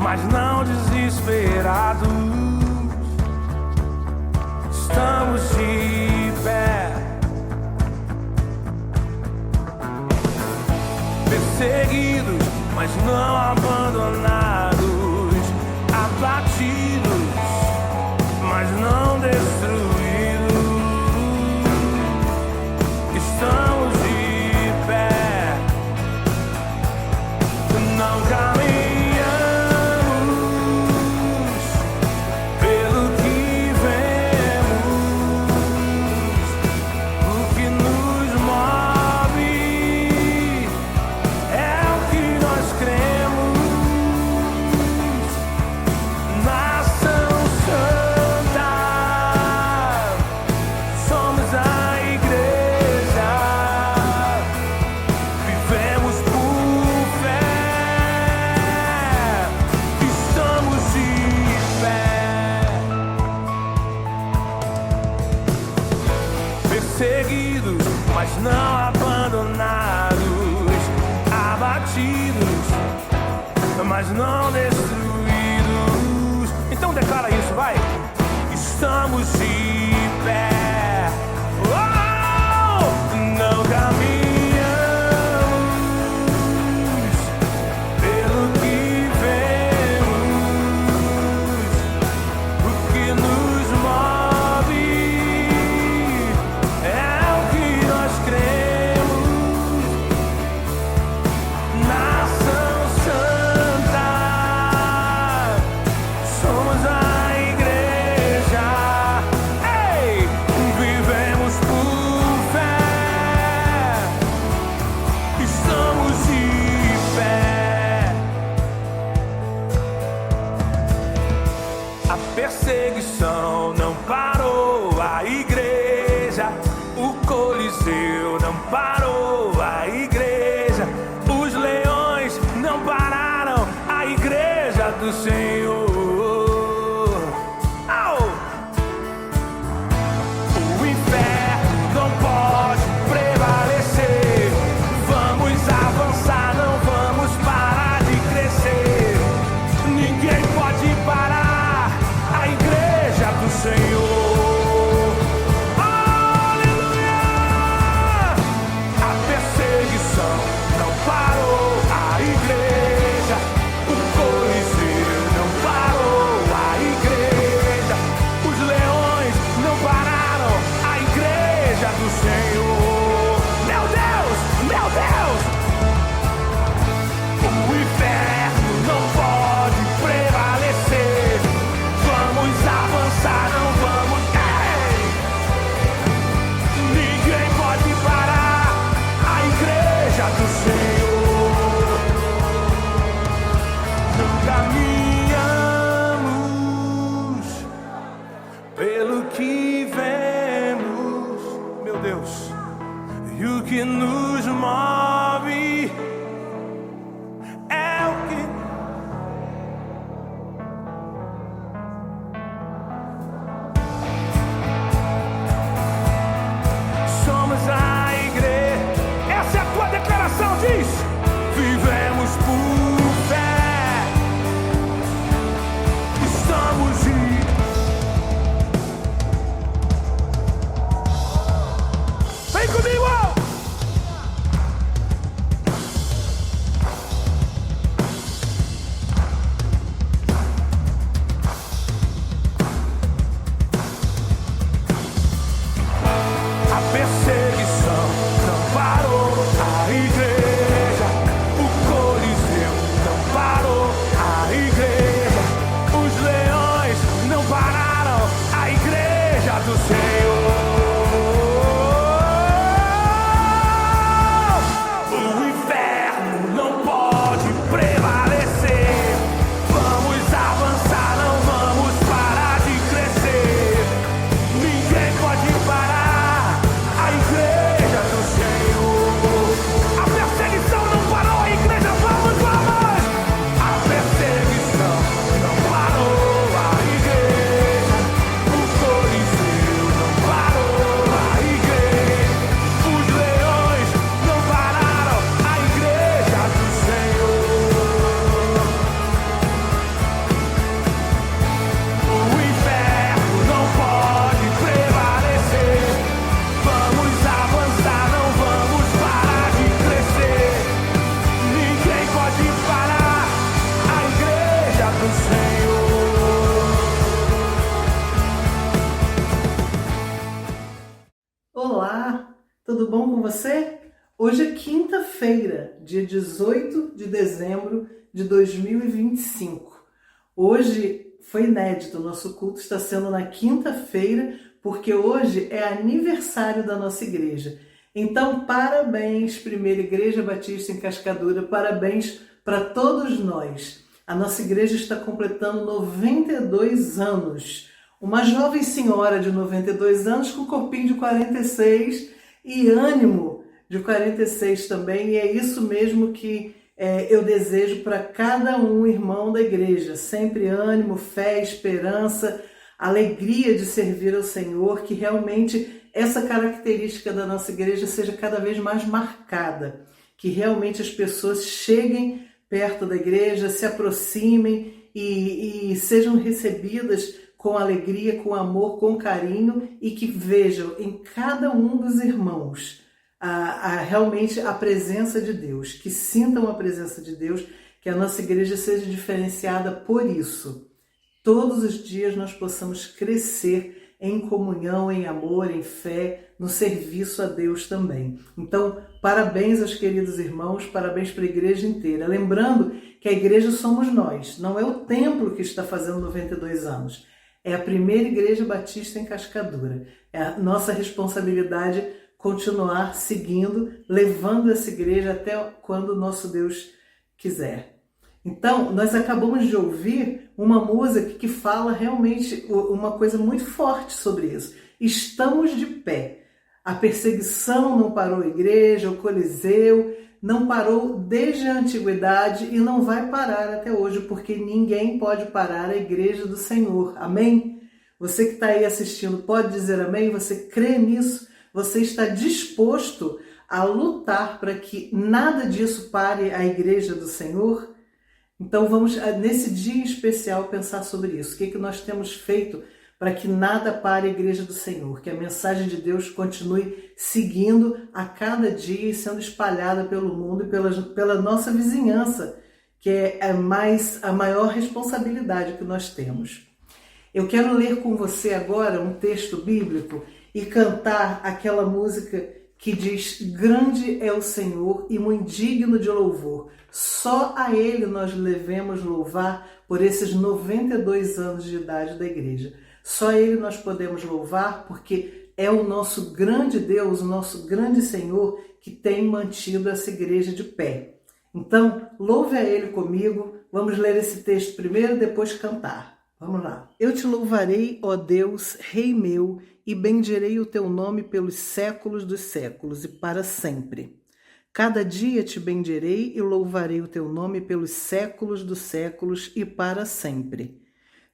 mas não desesperados. Estamos de pé, perseguidos, mas não abandonados, abatidos, mas não destruídos. Estamos de pé, não caminhamos pelo que vemos, o que nos move é o que nós cremos. Nação Santa, somos a igreja, vivemos por fé, estamos de pé, perseguidos, mas não abandonados, abatidos, mas não destruídos. Então declara isso, vai. Estamos de pé. Oh! Não caminhamos pelo que vemos, o que nos move é o que nós cremos. Nação Santa, somos a igreja. Ei! Vivemos por fé, estamos de pé. A perseguição não parou a igreja, o Coliseu não parou a igreja, os leões não pararam a igreja do Senhor. Au! O inferno não pode prevalecer. Vamos avançar, não vamos parar de crescer. Ninguém pode parar a igreja do Senhor. Aleluia! A perseguição não parou a igreja, o Coliseu não Hoje é quinta-feira, dia 18 de dezembro de 2025. Hoje foi inédito, nosso culto está sendo na quinta-feira, porque hoje é aniversário da nossa igreja. Então, parabéns, Primeira Igreja Batista em Cascadura, parabéns para todos nós. A nossa igreja está completando 92 anos. Uma jovem senhora de 92 anos com corpinho de 46 e ânimo de 46 também, e é isso mesmo que eu desejo para cada um irmão da igreja, sempre ânimo, fé, esperança, alegria de servir ao Senhor, que realmente essa característica da nossa igreja seja cada vez mais marcada, que realmente as pessoas cheguem perto da igreja, se aproximem e sejam recebidas com alegria, com amor, com carinho, e que vejam em cada um dos irmãos realmente a presença de Deus, que sintam a presença de Deus, que a nossa igreja seja diferenciada por isso. Todos os dias nós possamos crescer em comunhão, em amor, em fé, no serviço a Deus também. Então, parabéns aos queridos irmãos, parabéns para a igreja inteira. Lembrando que a igreja somos nós, não é o templo que está fazendo 92 anos. É a Primeira Igreja Batista em Cascadura. É a nossa responsabilidade continuar seguindo, levando essa igreja até quando o nosso Deus quiser. Então, nós acabamos de ouvir uma música que fala realmente uma coisa muito forte sobre isso. Estamos de pé. A perseguição não parou a igreja, o Coliseu não parou desde a antiguidade e não vai parar até hoje, porque ninguém pode parar a igreja do Senhor. Amém? Você que está aí assistindo pode dizer amém? Você crê nisso? Você está disposto a lutar para que nada disso pare a igreja do Senhor? Então vamos, nesse dia especial, pensar sobre isso. O que nós temos feito para que nada pare a igreja do Senhor? Que a mensagem de Deus continue seguindo a cada dia e sendo espalhada pelo mundo e pela nossa vizinhança, que é a maior responsabilidade que nós temos. Eu quero ler com você agora um texto bíblico e cantar aquela música que diz: grande é o Senhor e muito digno de louvor. Só a Ele nós devemos louvar por esses 92 anos de idade da igreja. Só a Ele nós podemos louvar porque é o nosso grande Deus, o nosso grande Senhor que tem mantido essa igreja de pé. Então, louve a Ele comigo. Vamos ler esse texto primeiro, depois cantar. Vamos lá. Eu te louvarei, ó Deus, Rei meu, e bendirei o teu nome pelos séculos dos séculos e para sempre. Cada dia te bendirei e louvarei o teu nome pelos séculos dos séculos e para sempre.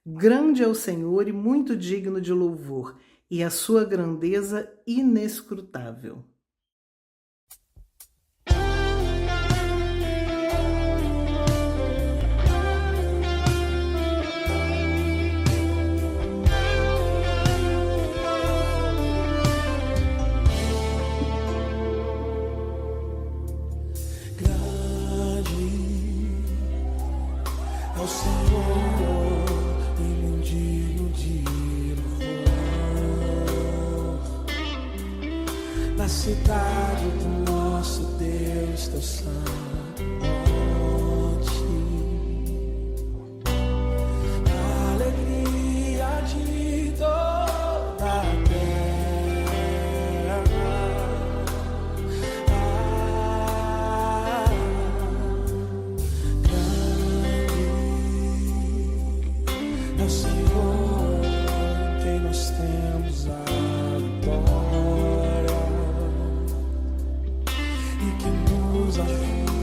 Grande é o Senhor e muito digno de louvor, e a sua grandeza inescrutável. Ao Senhor e muito digno de louvor, na cidade do nosso Deus, teu santo monte, a alegria de toda a terra. É o Senhor quem nós temos a vitória e que nos ajuda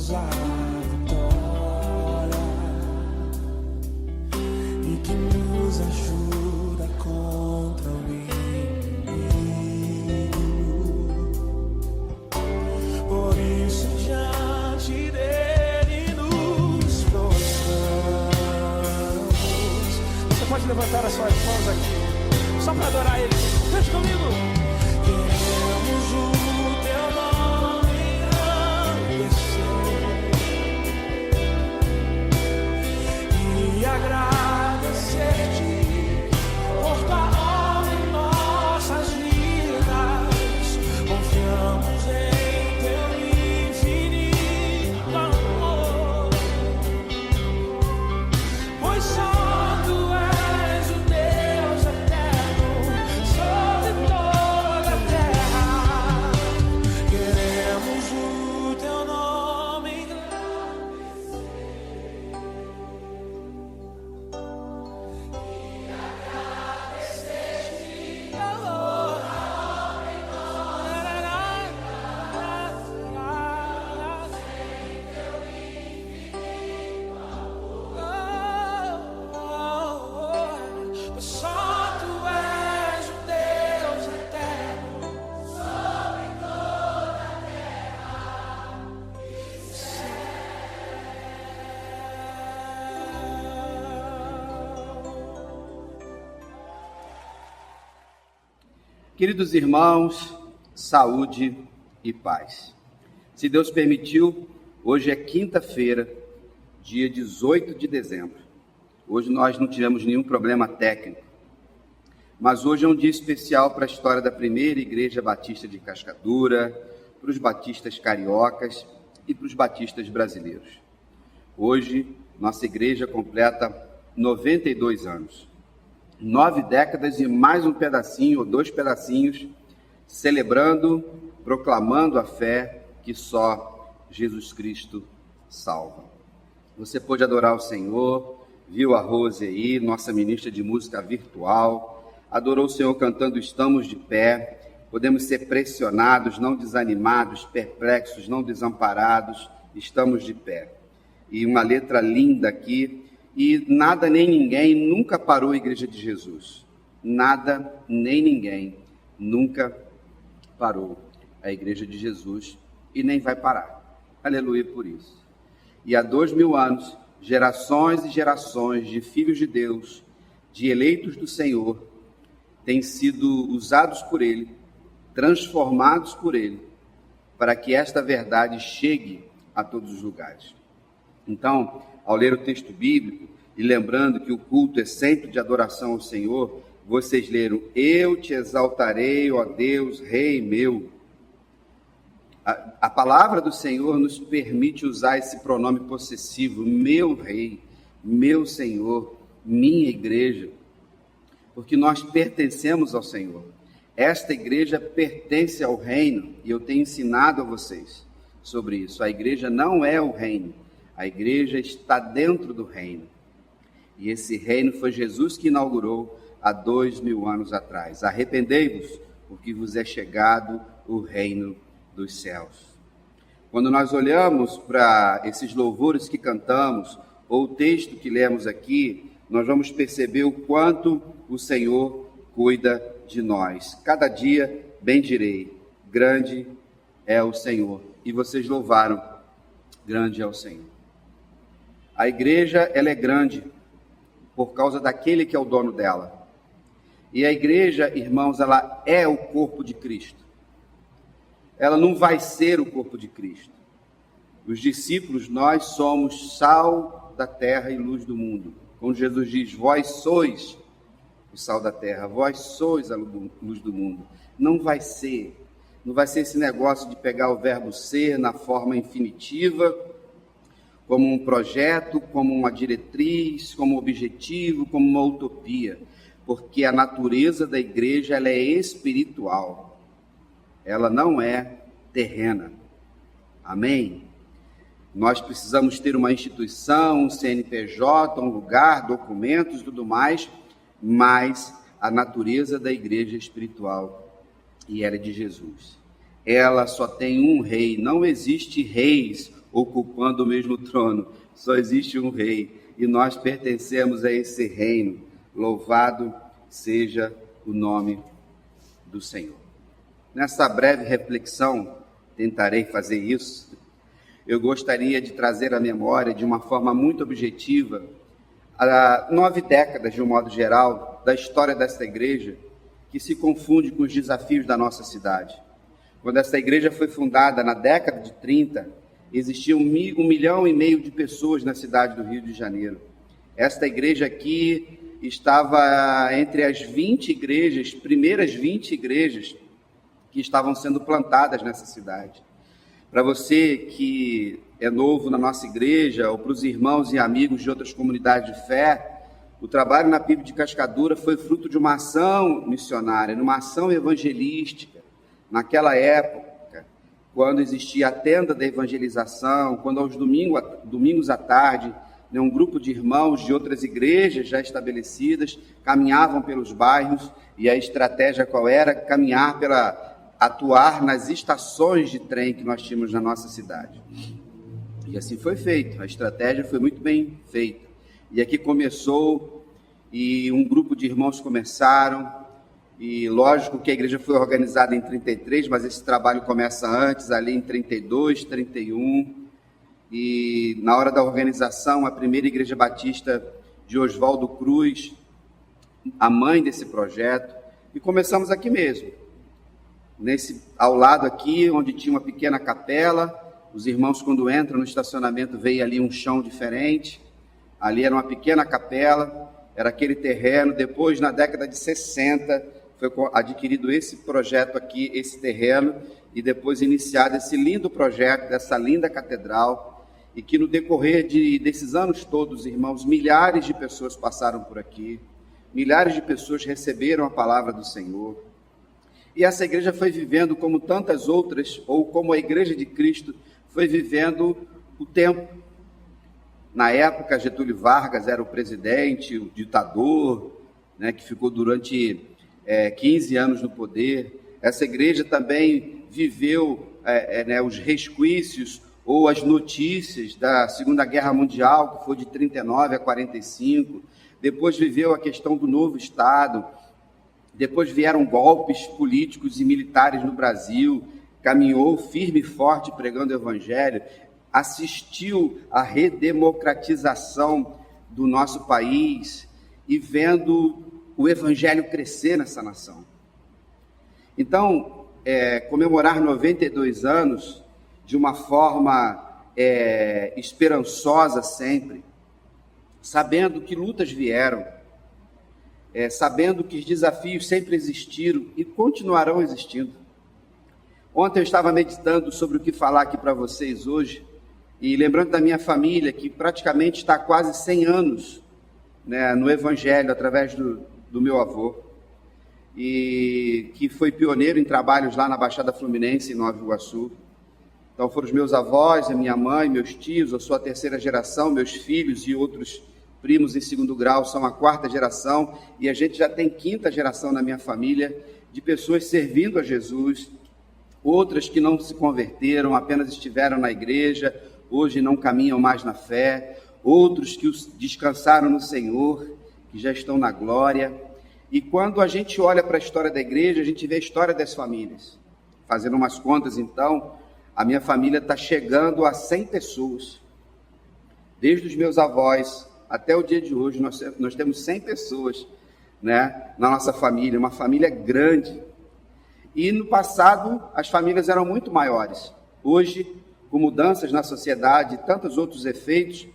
nos a vitória e que nos ajuda contra o inimigo. Por isso diante dele nos prostramos. Você pode levantar as suas mãos aqui só para adorar ele. Cante comigo. Queremos o teu nome engrandecer e agradecer-te por tua obra em nossas vidas. Confiamos em teu infinito amor, pois só tu és o Deus eterno sobre toda a terra. Queremos o teu nome pois só tu és o Deus eterno sobre toda a terra. Queridos irmãos, saúde e paz. Se Deus permitiu, hoje é quinta-feira, dia 18 de dezembro. Hoje nós não tivemos nenhum problema técnico, mas hoje é um dia especial para a história da primeira Igreja Batista de Cascadura, para os batistas cariocas e para os batistas brasileiros. Hoje, nossa igreja completa 92 anos. 9 décadas e mais um pedacinho, ou 2 pedacinhos, celebrando, proclamando a fé que só Jesus Cristo salva. Você pôde adorar o Senhor, viu a Rose aí, nossa ministra de música virtual, adorou o Senhor cantando Estamos de Pé, podemos ser pressionados, não desanimados, perplexos, não desamparados, estamos de pé. E uma letra linda aqui, e nada nem ninguém nunca parou a Igreja de Jesus. Nada nem ninguém nunca parou a Igreja de Jesus e nem vai parar. Aleluia por isso. E há 2000 anos, gerações e gerações de filhos de Deus, de eleitos do Senhor, têm sido usados por Ele, transformados por Ele, para que esta verdade chegue a todos os lugares. Então, ao ler o texto bíblico, e lembrando que o culto é sempre de adoração ao Senhor, vocês leram: eu te exaltarei, ó Deus, Rei meu. A palavra do Senhor nos permite usar esse pronome possessivo, meu Rei, meu Senhor, minha igreja, porque nós pertencemos ao Senhor. Esta igreja pertence ao reino, e eu tenho ensinado a vocês sobre isso. A igreja não é o reino, a igreja está dentro do reino. E esse reino foi Jesus que inaugurou há 2000 anos atrás. Arrependei-vos, porque vos é chegado o reino dos céus. Quando nós olhamos para esses louvores que cantamos, ou o texto que lemos aqui, nós vamos perceber o quanto o Senhor cuida de nós. Cada dia bendirei, grande é o Senhor. E vocês louvaram, grande é o Senhor. A igreja, ela é grande por causa daquele que é o dono dela. E a igreja, irmãos, ela é o corpo de Cristo. Ela não vai ser o corpo de Cristo. Os discípulos, nós somos sal da terra e luz do mundo. Quando Jesus diz: vós sois o sal da terra, vós sois a luz do mundo. Não vai ser esse negócio de pegar o verbo ser na forma infinitiva, como um projeto, como uma diretriz, como objetivo, como uma utopia, porque a natureza da igreja, ela é espiritual, ela não é terrena. Amém? Nós precisamos ter uma instituição, um CNPJ, um lugar, documentos e tudo mais, mas a natureza da igreja é espiritual, e ela é de Jesus. Ela só tem um rei, não existe reis ocupando o mesmo trono. Só existe um rei e nós pertencemos a esse reino. Louvado seja o nome do Senhor. Nessa breve reflexão, tentarei fazer isso, eu gostaria de trazer à memória, de uma forma muito objetiva, 9 décadas, de um modo geral, da história desta igreja, que se confunde com os desafios da nossa cidade. Quando essa igreja foi fundada na década de 30, existiam 1,5 milhão de pessoas na cidade do Rio de Janeiro. Esta igreja aqui estava entre as 20 igrejas, primeiras 20 igrejas que estavam sendo plantadas nessa cidade. Para você que é novo na nossa igreja, ou para os irmãos e amigos de outras comunidades de fé, o trabalho na PIB de Cascadura foi fruto de uma ação missionária, uma ação evangelística. Naquela época, quando existia a tenda da evangelização, quando aos domingos à tarde, um grupo de irmãos de outras igrejas já estabelecidas caminhavam pelos bairros, e a estratégia qual era? Atuar nas estações de trem que nós tínhamos na nossa cidade. E assim foi feito, a estratégia foi muito bem feita. E aqui começou, e um grupo de irmãos começaram, e lógico que a igreja foi organizada em 33, mas esse trabalho começa antes, ali em 32, 31, e na hora da organização, a primeira igreja batista de Oswaldo Cruz, a mãe desse projeto, e começamos aqui mesmo, ao lado aqui, onde tinha uma pequena capela. Os irmãos, quando entram no estacionamento, veem ali um chão diferente, ali era uma pequena capela, era aquele terreno. Depois, na década de 60, foi adquirido esse projeto aqui, esse terreno, e depois iniciado esse lindo projeto, dessa linda catedral, e que no decorrer desses anos todos, irmãos, milhares de pessoas passaram por aqui, milhares de pessoas receberam a palavra do Senhor. E essa igreja foi vivendo como tantas outras, ou como a Igreja de Cristo foi vivendo o tempo. Na época, Getúlio Vargas era o presidente, o ditador, né, que ficou durante 15 anos no poder. Essa igreja também viveu os resquícios ou as notícias da Segunda Guerra Mundial, que foi de 39 a 45. Depois viveu a questão do novo Estado. Depois vieram golpes políticos e militares no Brasil, caminhou firme e forte pregando o Evangelho, assistiu à redemocratização do nosso país e vendo o Evangelho crescer nessa nação. Então, comemorar 92 anos de uma forma esperançosa sempre, sabendo que lutas vieram, sabendo que os desafios sempre existiram e continuarão existindo. Ontem eu estava meditando sobre o que falar aqui para vocês hoje, e lembrando da minha família, que praticamente está há quase 100 anos, né, no Evangelho, através do meu avô, e que foi pioneiro em trabalhos lá na Baixada Fluminense, em Nova Iguaçu. Então foram os meus avós, a minha mãe, meus tios, eu sou a 3ª geração, meus filhos e outros primos em 2º grau são a 4ª geração, e a gente já tem 5ª geração na minha família, de pessoas servindo a Jesus, outras que não se converteram, apenas estiveram na igreja, hoje não caminham mais na fé, outros que descansaram no Senhor, que já estão na glória. E quando a gente olha para a história da igreja, a gente vê a história das famílias. Fazendo umas contas, então, a minha família está chegando a 100 pessoas. Desde os meus avós até o dia de hoje, nós temos 100 pessoas, né, na nossa família, uma família grande. E no passado, as famílias eram muito maiores. Hoje, com mudanças na sociedade e tantos outros efeitos,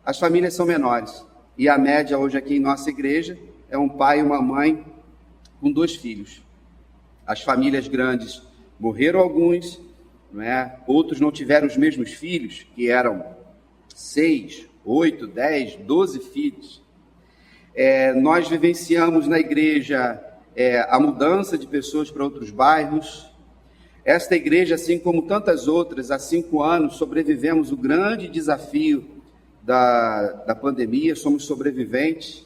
as famílias são menores. E a média hoje aqui em nossa igreja é um pai e uma mãe com 2 filhos. As famílias grandes morreram alguns, né? Outros não tiveram os mesmos filhos, que eram 6, 8, 10, 12 filhos. Nós vivenciamos na igreja a mudança de pessoas para outros bairros. Esta igreja, assim como tantas outras, há 5 anos sobrevivemos o grande desafio da pandemia, somos sobreviventes.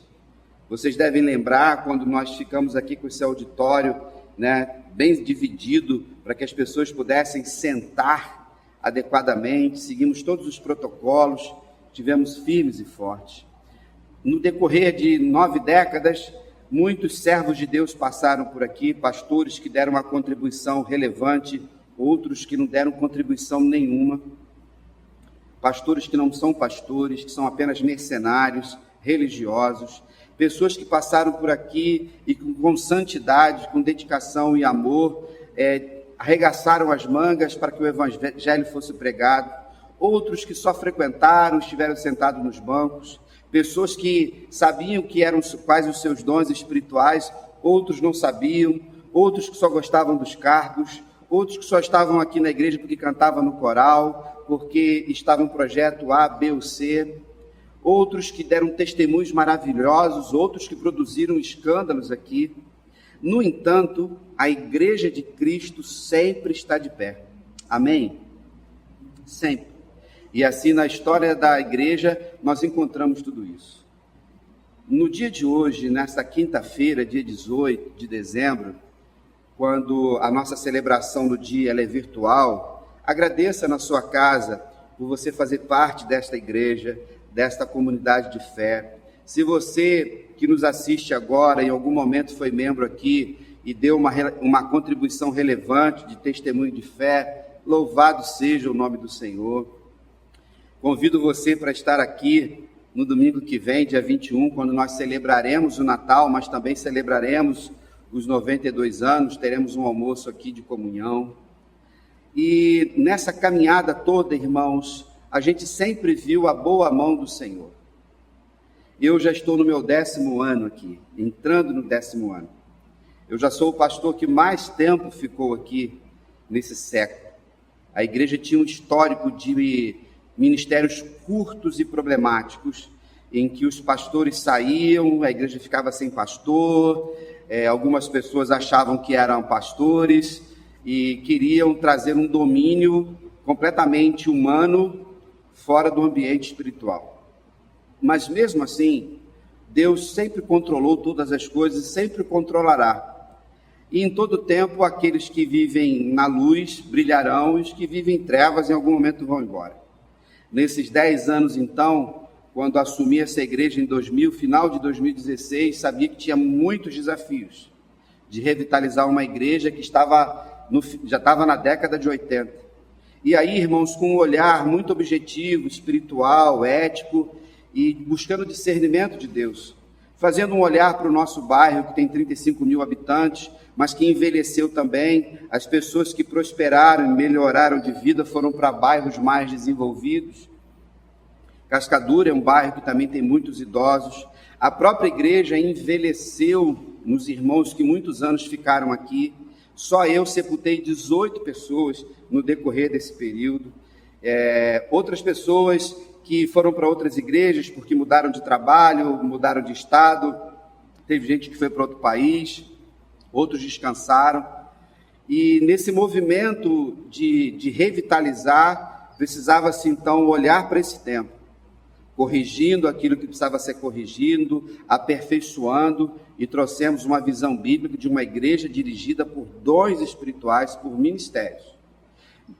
Vocês devem lembrar quando nós ficamos aqui com esse auditório, né, bem dividido, para que as pessoas pudessem sentar adequadamente, seguimos todos os protocolos, estivemos firmes e fortes. No decorrer de 9 décadas, muitos servos de Deus passaram por aqui, pastores que deram uma contribuição relevante, outros que não deram contribuição nenhuma, pastores que não são pastores, que são apenas mercenários, religiosos, pessoas que passaram por aqui e com santidade, com dedicação e amor, arregaçaram as mangas para que o evangelho fosse pregado, outros que só frequentaram, estiveram sentados nos bancos, pessoas que sabiam que eram quais os seus dons espirituais, outros não sabiam, outros que só gostavam dos cargos, outros que só estavam aqui na igreja porque cantavam no coral, porque estava em projeto A, B ou C, outros que deram testemunhos maravilhosos, outros que produziram escândalos aqui. No entanto, a igreja de Cristo sempre está de pé. Amém? Sempre. E assim, na história da igreja, nós encontramos tudo isso. No dia de hoje, nesta quinta-feira, dia 18 de dezembro, quando a nossa celebração do dia ela é virtual, agradeça na sua casa por você fazer parte desta igreja, desta comunidade de fé. Se você que nos assiste agora, em algum momento foi membro aqui e deu uma contribuição relevante de testemunho de fé, louvado seja o nome do Senhor. Convido você para estar aqui no domingo que vem, dia 21, quando nós celebraremos o Natal, mas também celebraremos os 92 anos, teremos um almoço aqui de comunhão. E nessa caminhada toda, irmãos, a gente sempre viu a boa mão do Senhor. Eu já estou no meu 10º ano aqui, entrando no 10º ano. Eu já sou o pastor que mais tempo ficou aqui nesse século. A igreja tinha um histórico de ministérios curtos e problemáticos, em que os pastores saíam, a igreja ficava sem pastor, algumas pessoas achavam que eram pastores e queriam trazer um domínio completamente humano fora do ambiente espiritual. Mas mesmo assim, Deus sempre controlou todas as coisas e sempre controlará. E em todo tempo, aqueles que vivem na luz brilharão e os que vivem em trevas em algum momento vão embora. Nesses 10 anos, então, quando assumi essa igreja em final de 2016, sabia que tinha muitos desafios de revitalizar uma igreja que já estava na década de 80. E aí, irmãos, com um olhar muito objetivo, espiritual, ético e buscando discernimento de Deus, fazendo um olhar para o nosso bairro, que tem 35 mil habitantes, mas que envelheceu também. As pessoas que prosperaram e melhoraram de vida foram para bairros mais desenvolvidos. Cascadura é um bairro que também tem muitos idosos. A própria igreja envelheceu nos irmãos que muitos anos ficaram aqui. Só eu sepultei 18 pessoas no decorrer desse período. Outras pessoas que foram para outras igrejas porque mudaram de trabalho, mudaram de estado. Teve gente que foi para outro país, outros descansaram. E nesse movimento de revitalizar, precisava-se então olhar para esse tempo, corrigindo aquilo que precisava ser corrigido, aperfeiçoando, e trouxemos uma visão bíblica de uma igreja dirigida por dons espirituais, por ministérios.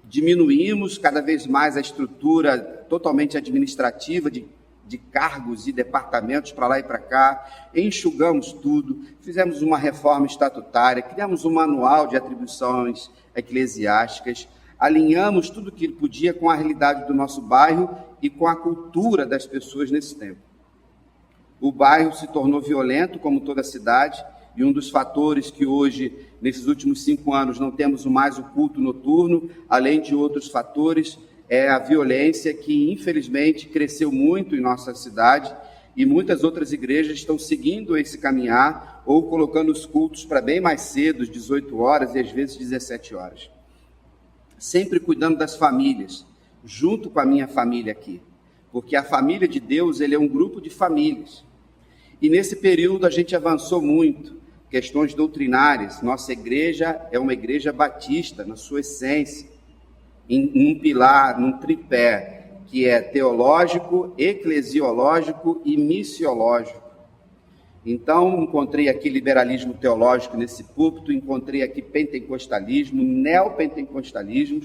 Diminuímos cada vez mais a estrutura totalmente administrativa de cargos e departamentos para lá e para cá, enxugamos tudo, fizemos uma reforma estatutária, criamos um manual de atribuições eclesiásticas, alinhamos tudo que podia com a realidade do nosso bairro e com a cultura das pessoas nesse tempo. O bairro se tornou violento, como toda a cidade, e um dos fatores que hoje, nesses últimos 5 anos, não temos mais o culto noturno, além de outros fatores, é a violência que, infelizmente, cresceu muito em nossa cidade, e muitas outras igrejas estão seguindo esse caminhar, ou colocando os cultos para bem mais cedo, 18 horas e às vezes 17 horas. Sempre cuidando das famílias, junto com a minha família aqui, porque a família de Deus, ele é um grupo de famílias. E nesse período a gente avançou muito, questões doutrinárias. Nossa igreja é uma igreja batista, na sua essência, em um pilar, num tripé, que é teológico, eclesiológico e missiológico. Então, encontrei aqui liberalismo teológico nesse púlpito, encontrei aqui pentecostalismo, neopentecostalismo,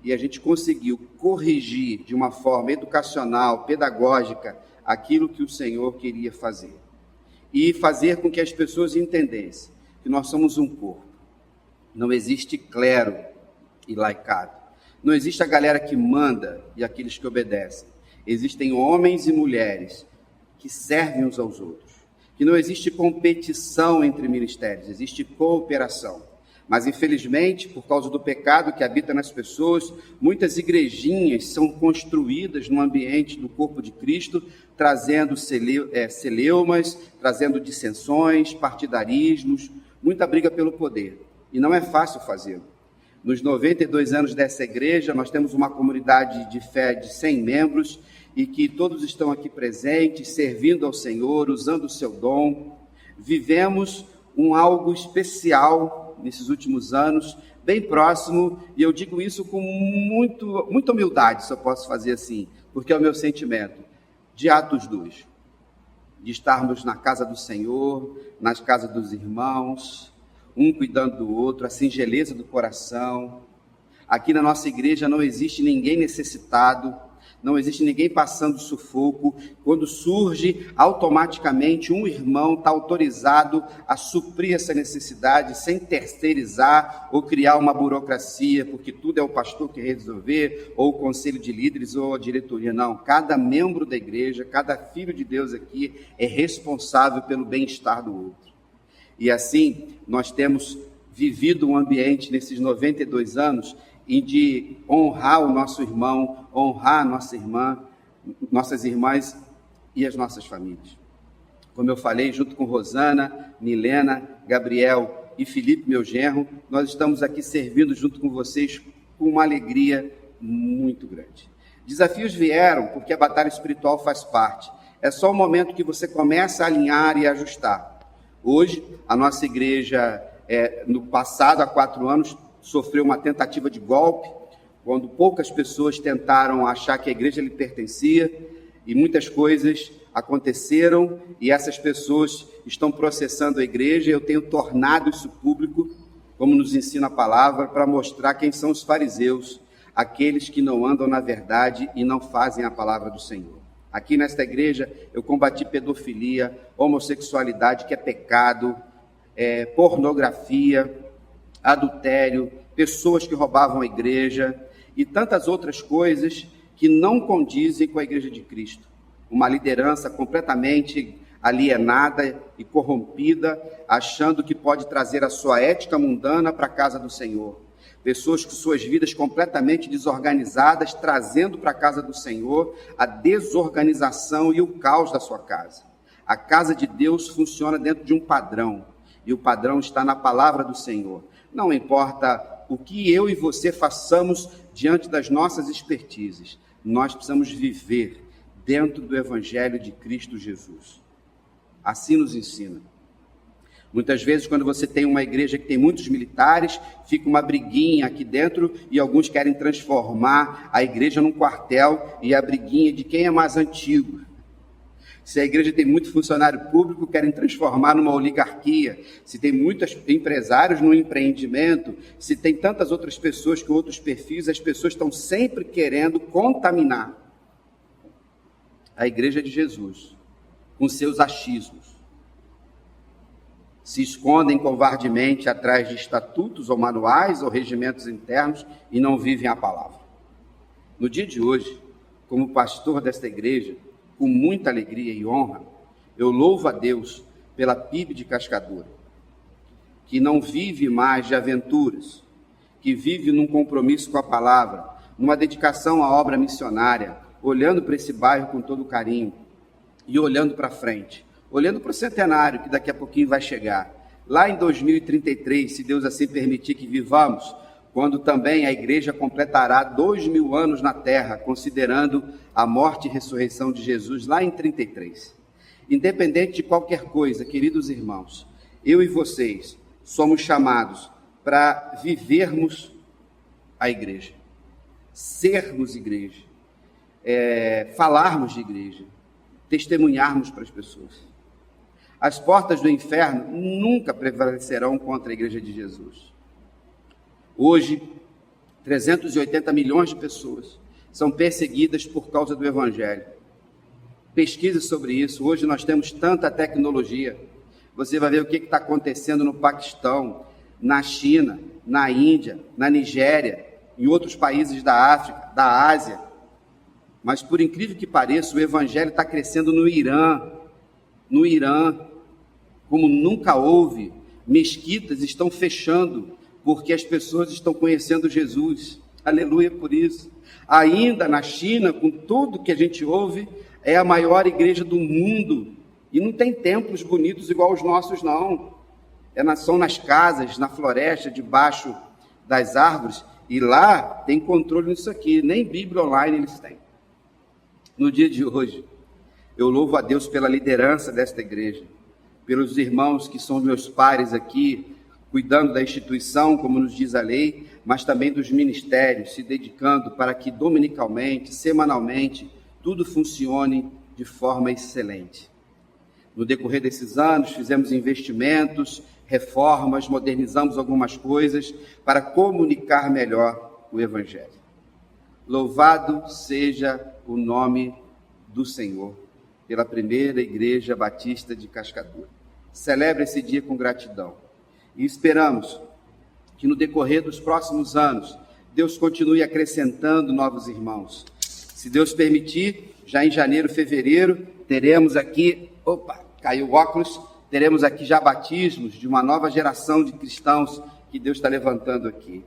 e a gente conseguiu corrigir de uma forma educacional, pedagógica, aquilo que o Senhor queria fazer. E fazer com que as pessoas entendessem que nós somos um corpo. Não existe clero e laicado. Não existe a galera que manda e aqueles que obedecem. Existem homens e mulheres que servem uns aos outros. Que não existe competição entre ministérios, existe cooperação. Mas, infelizmente, por causa do pecado que habita nas pessoas, muitas igrejinhas são construídas no ambiente do corpo de Cristo, trazendo celeumas, trazendo dissensões, partidarismos, muita briga pelo poder. E não é fácil fazê-lo. Nos 92 anos dessa igreja, nós temos uma comunidade de fé de 100 membros e que todos estão aqui presentes, servindo ao Senhor, usando o seu dom. Vivemos algo especial nesses últimos anos, bem próximo, e eu digo isso com muita humildade, se eu posso fazer assim, porque é o meu sentimento, de Atos 2, de estarmos na casa do Senhor, nas casas dos irmãos, um cuidando do outro, a singeleza do coração. Aqui na nossa igreja não existe ninguém necessitado, não existe ninguém passando sufoco. Quando surge, automaticamente um irmão está autorizado a suprir essa necessidade, sem terceirizar ou criar uma burocracia, porque tudo é o pastor que resolver, ou o conselho de líderes, ou a diretoria. Não, cada membro da igreja, cada filho de Deus aqui é responsável pelo bem-estar do outro. E assim, nós temos vivido um ambiente nesses 92 anos e de honrar o nosso irmão, honrar a nossa irmã, nossas irmãs e as nossas famílias. Como eu falei, junto com Rosana, Milena, Gabriel e Felipe, meu genro, nós estamos aqui servindo junto com vocês com uma alegria muito grande. Desafios vieram porque a batalha espiritual faz parte. É só o momento que você começa a alinhar e ajustar. Hoje, a nossa igreja, no passado, há 4 anos, sofreu uma tentativa de golpe, quando poucas pessoas tentaram achar que a igreja lhe pertencia, e muitas coisas aconteceram, e essas pessoas estão processando a igreja. Eu tenho tornado isso público, como nos ensina a palavra, para mostrar quem são os fariseus, aqueles que não andam na verdade e não fazem a palavra do Senhor. Aqui nesta igreja eu combati pedofilia, homossexualidade, que é pecado, pornografia, adultério, pessoas que roubavam a igreja e tantas outras coisas que não condizem com a igreja de Cristo. Uma liderança completamente alienada e corrompida, achando que pode trazer a sua ética mundana para a casa do Senhor. Pessoas com suas vidas completamente desorganizadas, trazendo para a casa do Senhor a desorganização e o caos da sua casa. A casa de Deus funciona dentro de um padrão, e o padrão está na palavra do Senhor. Não importa o que eu e você façamos diante das nossas expertises, nós precisamos viver dentro do Evangelho de Cristo Jesus. Assim nos ensina. Muitas vezes, quando você tem uma igreja que tem muitos militares, fica uma briguinha aqui dentro e alguns querem transformar a igreja num quartel, e a briguinha de quem é mais antigo. Se a igreja tem muito funcionário público, querem transformar numa oligarquia. Se tem muitos empresários no empreendimento, se tem tantas outras pessoas com outros perfis, as pessoas estão sempre querendo contaminar a igreja de Jesus com seus achismos. Se escondem covardemente atrás de estatutos ou manuais ou regimentos internos e não vivem a palavra. No dia de hoje, como pastor desta igreja, com muita alegria e honra, eu louvo a Deus pela PIB de Cascadura, que não vive mais de aventuras, que vive num compromisso com a palavra, numa dedicação à obra missionária, olhando para esse bairro com todo carinho e olhando para frente, olhando para o centenário que daqui a pouquinho vai chegar. Lá em 2033, se Deus assim permitir que vivamos, quando também a igreja completará 2000 anos na terra, considerando a morte e ressurreição de Jesus lá em 33. Independente de qualquer coisa, queridos irmãos, eu e vocês somos chamados para vivermos a igreja, sermos igreja, falarmos de igreja, testemunharmos para as pessoas. As portas do inferno nunca prevalecerão contra a igreja de Jesus. Hoje, 380 milhões de pessoas são perseguidas por causa do Evangelho. Pesquise sobre isso. Hoje nós temos tanta tecnologia. Você vai ver o que está acontecendo no Paquistão, na China, na Índia, na Nigéria, em outros países da África, da Ásia. Mas, por incrível que pareça, o Evangelho está crescendo no Irã. No Irã, como nunca houve. Mesquitas estão fechando porque as pessoas estão conhecendo Jesus. Aleluia por isso. Ainda na China, com tudo que a gente ouve, é a maior igreja do mundo. E não tem templos bonitos igual os nossos, não. São nas casas, na floresta, debaixo das árvores. E lá tem controle nisso aqui. Nem Bíblia online eles têm. No dia de hoje, eu louvo a Deus pela liderança desta igreja, pelos irmãos que são meus pares aqui, cuidando da instituição, como nos diz a lei, mas também dos ministérios, se dedicando para que dominicalmente, semanalmente, tudo funcione de forma excelente. No decorrer desses anos, fizemos investimentos, reformas, modernizamos algumas coisas para comunicar melhor o Evangelho. Louvado seja o nome do Senhor, pela primeira Igreja Batista de Cascadura. Celebre esse dia com gratidão. E esperamos que no decorrer dos próximos anos, Deus continue acrescentando novos irmãos. Se Deus permitir, já em janeiro, fevereiro, teremos aqui, caiu o óculos, teremos aqui já batismos de uma nova geração de cristãos que Deus está levantando aqui.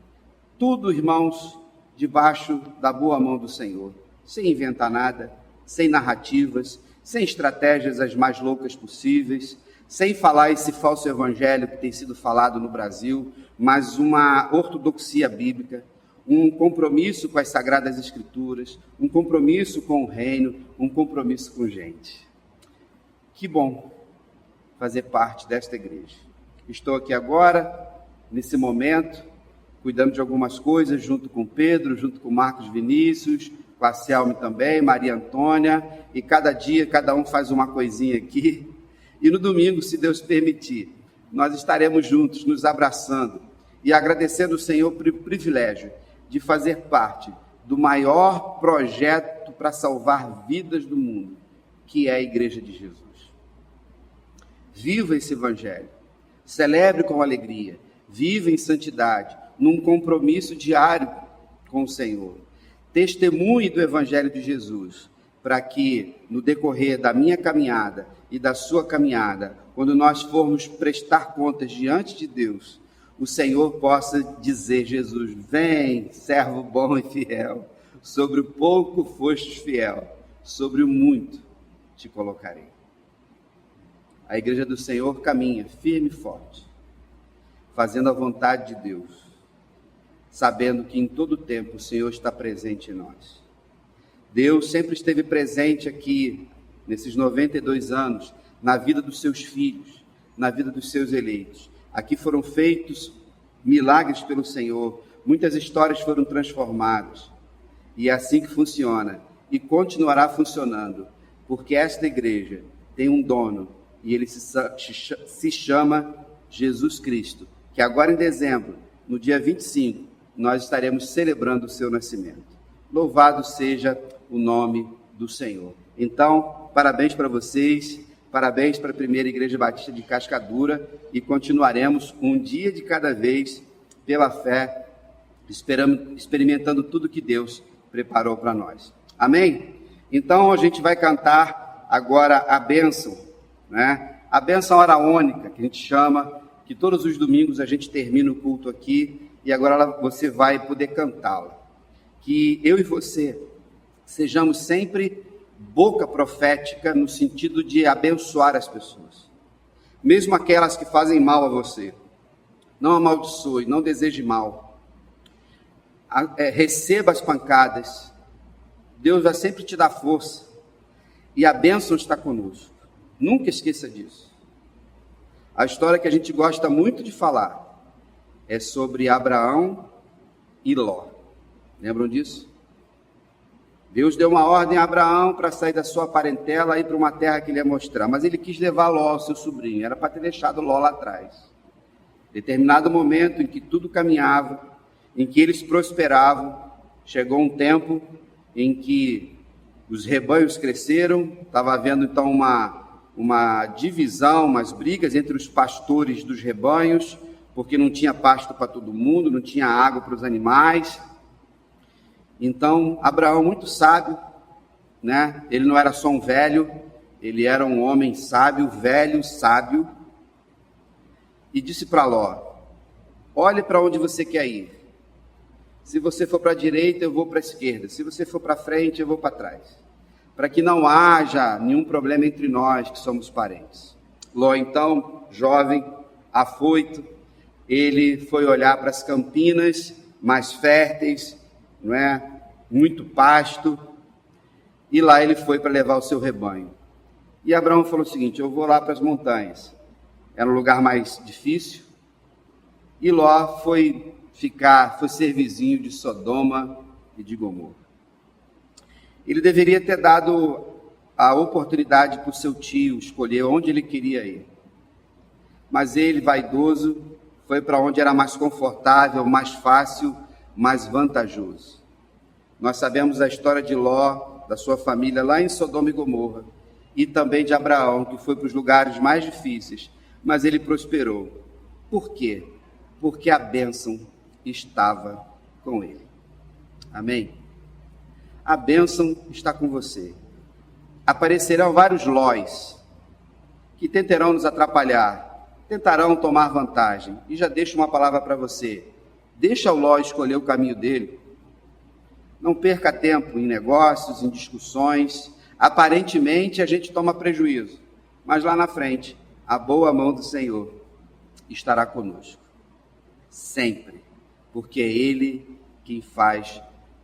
Tudo, irmãos, debaixo da boa mão do Senhor, sem inventar nada, sem narrativas, sem estratégias as mais loucas possíveis, sem falar esse falso evangelho que tem sido falado no Brasil, mas uma ortodoxia bíblica, um compromisso com as Sagradas Escrituras, um compromisso com o reino, um compromisso com gente. Que bom fazer parte desta igreja. Estou aqui agora, nesse momento, cuidando de algumas coisas, junto com Pedro, junto com Marcos Vinícius, com a Selme também, Maria Antônia, e cada dia, cada um faz uma coisinha aqui. E no domingo, se Deus permitir, nós estaremos juntos, nos abraçando e agradecendo o Senhor por o privilégio de fazer parte do maior projeto para salvar vidas do mundo, que é a Igreja de Jesus. Viva esse Evangelho, celebre com alegria, viva em santidade, num compromisso diário com o Senhor. Testemunhe do Evangelho de Jesus, para que no decorrer da minha caminhada e da sua caminhada, quando nós formos prestar contas diante de Deus, o Senhor possa dizer: Jesus, vem, servo bom e fiel, sobre o pouco fostes fiel, sobre o muito te colocarei. A igreja do Senhor caminha firme e forte, fazendo a vontade de Deus, sabendo que em todo tempo o Senhor está presente em nós. Deus sempre esteve presente aqui, nesses 92 anos, na vida dos seus filhos, na vida dos seus eleitos. Aqui foram feitos milagres pelo Senhor, muitas histórias foram transformadas. E é assim que funciona, e continuará funcionando, porque esta igreja tem um dono, e ele se chama Jesus Cristo, que agora em dezembro, no dia 25, nós estaremos celebrando o seu nascimento. Louvado seja o nome do Senhor. Então, parabéns para vocês, parabéns para a primeira Igreja Batista de Cascadura, e continuaremos um dia de cada vez, pela fé, experimentando tudo que Deus preparou para nós. Amém? Então, a gente vai cantar agora a bênção, né? A bênção araônica, que a gente chama, que todos os domingos a gente termina o culto aqui, e agora você vai poder cantá-la. Que eu e você sejamos sempre boca profética no sentido de abençoar as pessoas, mesmo aquelas que fazem mal a você. Não amaldiçoe, não deseje mal. Receba as pancadas. Deus vai sempre te dar força, e a bênção está conosco. Nunca esqueça disso. A história que a gente gosta muito de falar é sobre Abraão e Ló. Lembram disso? Deus deu uma ordem a Abraão para sair da sua parentela e ir para uma terra que ele ia mostrar, mas ele quis levar Ló, seu sobrinho. Era para ter deixado Ló lá atrás. Determinado momento em que tudo caminhava, em que eles prosperavam. Chegou um tempo em que os rebanhos cresceram, estava havendo então uma divisão, umas brigas entre os pastores dos rebanhos, porque não tinha pasto para todo mundo, não tinha água para os animais. Então, Abraão, muito sábio, né? Ele não era só um velho, ele era um homem sábio, velho, sábio, e disse para Ló: olhe para onde você quer ir. Se você for para a direita, eu vou para a esquerda. Se você for para frente, eu vou para trás. Para que não haja nenhum problema entre nós, que somos parentes. Ló, então, jovem, afoito, ele foi olhar para as campinas mais férteis, não é? Muito pasto, e lá ele foi para levar o seu rebanho. E Abraão falou o seguinte: eu vou lá para as montanhas. Era um lugar mais difícil, e Ló foi ser vizinho de Sodoma e de Gomorra. Ele deveria ter dado a oportunidade para o seu tio escolher onde ele queria ir. Mas ele, vaidoso, foi para onde era mais confortável, mais fácil, mais vantajoso. Nós sabemos a história de Ló, da sua família lá em Sodoma e Gomorra, e também de Abraão, que foi para os lugares mais difíceis, mas ele prosperou. Por quê? Porque a bênção estava com ele. Amém? A bênção está com você. Aparecerão vários Lós que tentarão nos atrapalhar, tentarão tomar vantagem. E já deixo uma palavra para você: deixa o Ló escolher o caminho dele. Não perca tempo em negócios, em discussões. Aparentemente a gente toma prejuízo, mas lá na frente a boa mão do Senhor estará conosco sempre, porque é Ele quem faz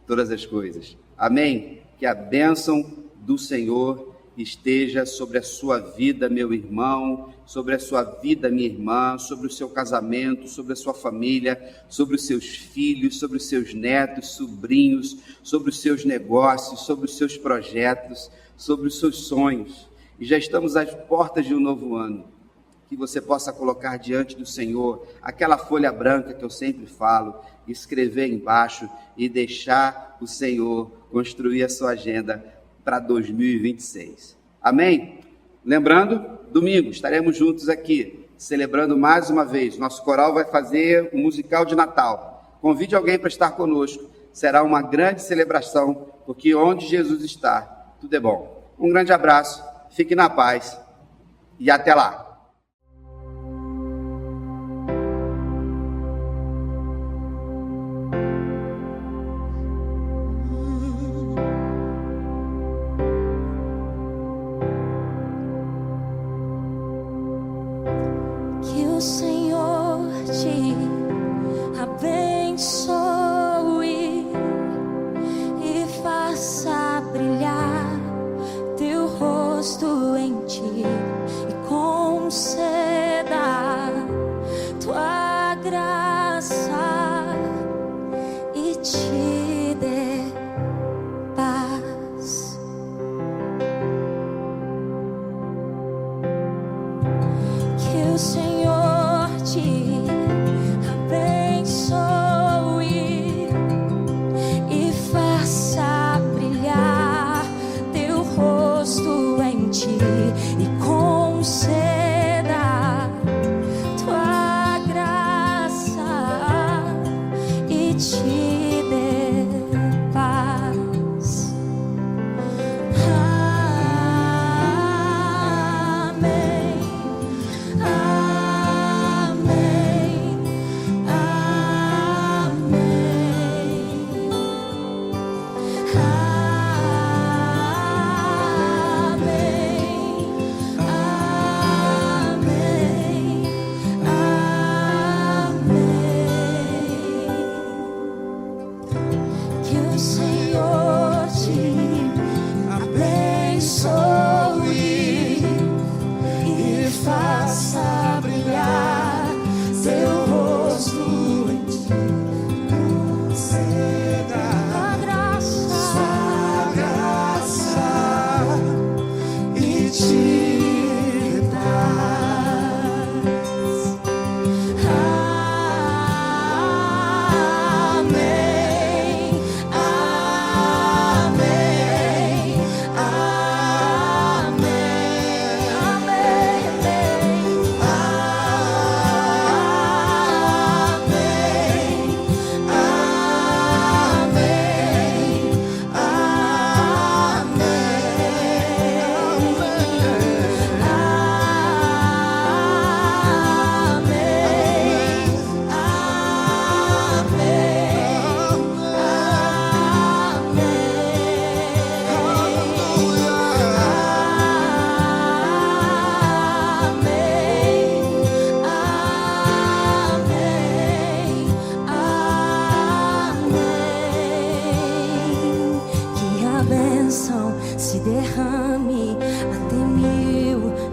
todas as coisas. Amém? Que a bênção do Senhor esteja sobre a sua vida, meu irmão, sobre a sua vida, minha irmã, sobre o seu casamento, sobre a sua família, sobre os seus filhos, sobre os seus netos, sobrinhos, sobre os seus negócios, sobre os seus projetos, sobre os seus sonhos. E já estamos às portas de um novo ano. Que você possa colocar diante do Senhor aquela folha branca que eu sempre falo, escrever embaixo e deixar o Senhor construir a sua agenda para 2026. Amém? Lembrando, domingo estaremos juntos aqui, celebrando mais uma vez. Nosso coral vai fazer um musical de Natal. Convide alguém para estar conosco. Será uma grande celebração, porque onde Jesus está, tudo é bom. Um grande abraço, fique na paz e até lá. O Senhor te abençoe e faça brilhar teu rosto em ti e conceda tua graça e te dê paz. Que o Senhor te abençoe e faça brilhar teu rosto em ti e conceda tua graça e te dê paz. Amém. Amém.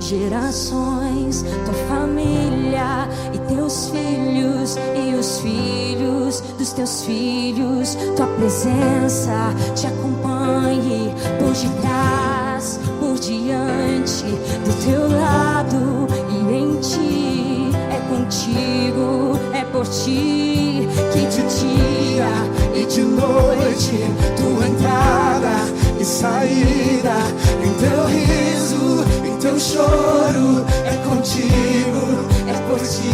gerações, tua família e teus filhos e os filhos dos teus filhos. Tua presença te acompanhe por detrás, por diante, do teu lado e em ti. É contigo, é por ti que de dia e de noite, tua entrada e saída, em teu riso, em teu choro, é contigo, é por ti,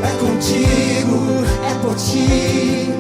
é contigo, é por ti.